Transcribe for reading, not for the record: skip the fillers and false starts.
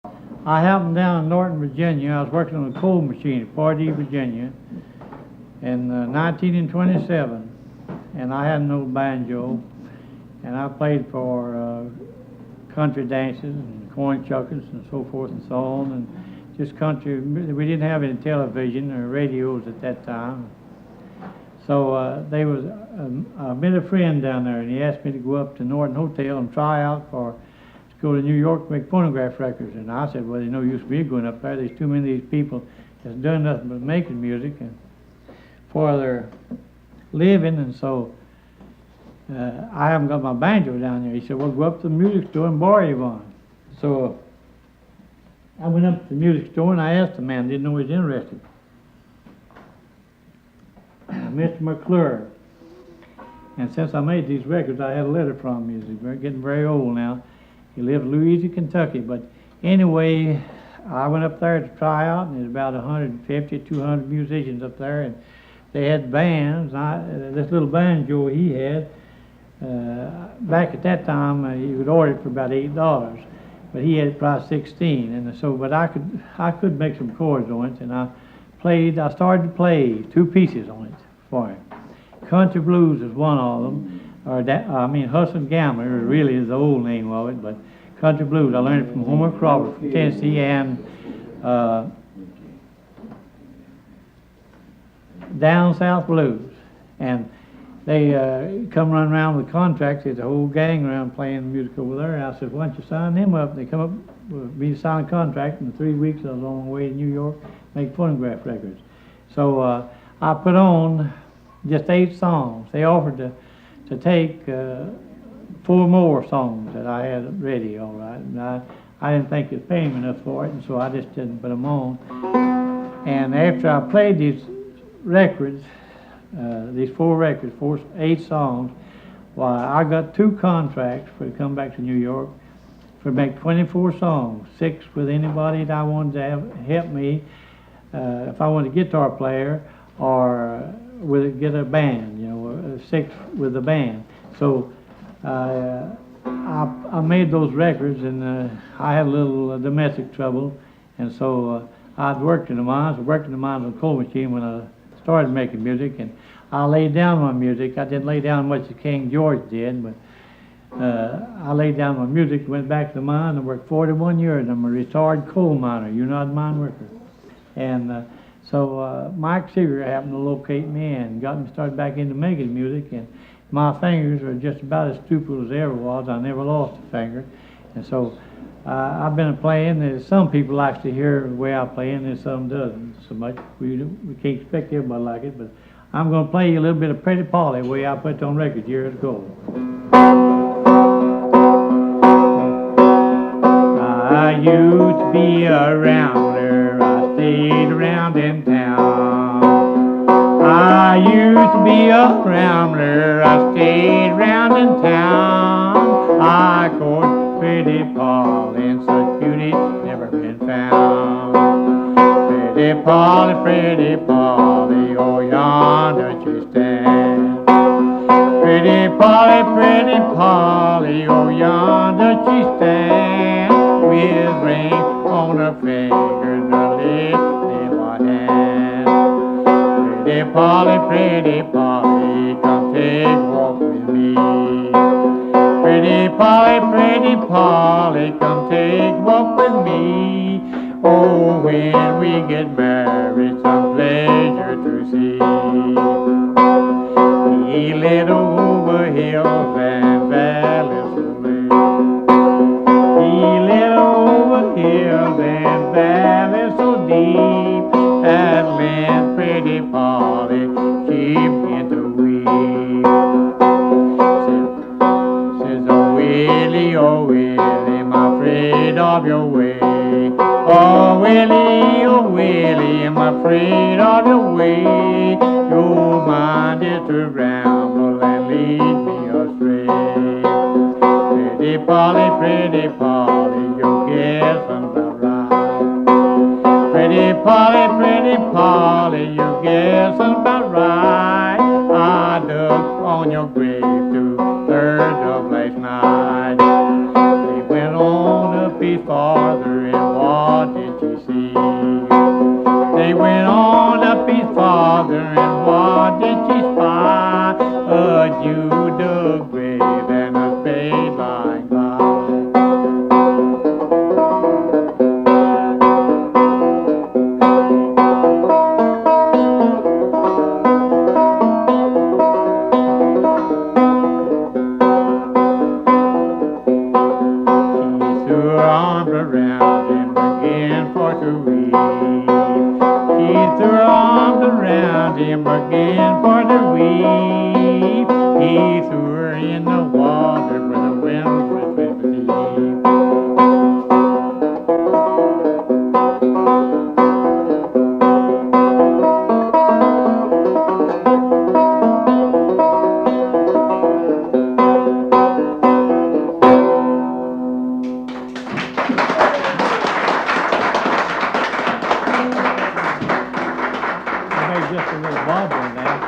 I happened down in Norton, Virginia. I was working on a coal machine at Pardee, Virginia in 1927, and I had an old banjo, and I played for country dances and corn shuckers and so forth and so on, and just country. We didn't have any television or radios at that time. So I met a friend down there, and he asked me to go up to Norton Hotel and try out to go to New York to make phonograph records. And I said, well, there's no use me going up there. There's too many of these people that's done nothing but making music and for their living. And so I haven't got my banjo down there. He said, well, go up to the music store and borrow you one. So I went up to the music store and I asked the man, didn't know he was interested. Mr. McClure. And since I made these records, I had a letter from him. He's getting very old now. He lived in Louisiana, Kentucky. But anyway, I went up there to try out, and there's about 150, 200 musicians up there, and they had bands. This little banjo he had, back at that time, he would order it for about $8, but he had it priced 16. And so, but I could make some chords on it, and I started to play two pieces on it for him. Country Blues is one of them, Hustle and Gambler really is the old name of it, but Country Blues, I learned it from Homer Crawford from Tennessee, and Down South Blues. And they come running around with contracts. There's a whole gang around playing music over there. And I said, why don't you sign them up? And they come up with me to sign a contract. In 3 weeks, I was on my way to New York, make phonograph records. So I put on just 8 songs. They offered to take 4 more songs that I had ready, all right. And I didn't think it was paying me enough for it, and so I just didn't put them on. And after I played these records, these 4 records, 8 songs, why, I got 2 contracts to come back to New York for make 24 songs, 6 with anybody that I wanted to help me, if I wanted a guitar player, or get a band, 6 with the band. So I made those records, and I had a little domestic trouble, and so I'd worked in the mines. I worked in the mines on a coal machine when I started making music, and I laid down my music. I didn't lay down much as King George did, but I laid down my music, went back to the mine, and worked 41 years. I'm a retired coal miner, United Mine Worker. And so Mike Seeger happened to locate me and got me started back into making music, and my fingers are just about as stupid as they ever was. I never lost a finger. And so I've been playing. There's some people like to hear the way I play, and there's some doesn't so much. We can't expect everybody like it, but I'm going to play you a little bit of Pretty Polly, the way I put it on record years ago. I used to be a rounder. I stayed around in town. I used to be a rambler. I stayed around in town. I courted Pretty Polly, and such beauty never been found. Pretty Polly, oh yonder she stands. Pretty Polly, oh yonder she stands. With rings on her fingers, her little white hand. Pretty Polly, come take a walk with me. Pretty Polly, come take a walk with me. Oh, when we get married, some pleasure to see. We lit over hills and valleys so late. We lit over hills and valleys so deep. At length, Pretty Polly, she began to weep. Says, oh Willie, I'm afraid of your way. Oh Willie, I'm afraid of your way. Your mind is to ramble and lead me astray. Pretty Polly, you guess I'm about right. Pretty Polly, you guess I'm about right. I dug on your grave 2/3 of last night. They went on a piece farther and for to weep. She threw her arms around him again for to weep. He threw her in the water where the wind was deep. I made just a little bobble in that.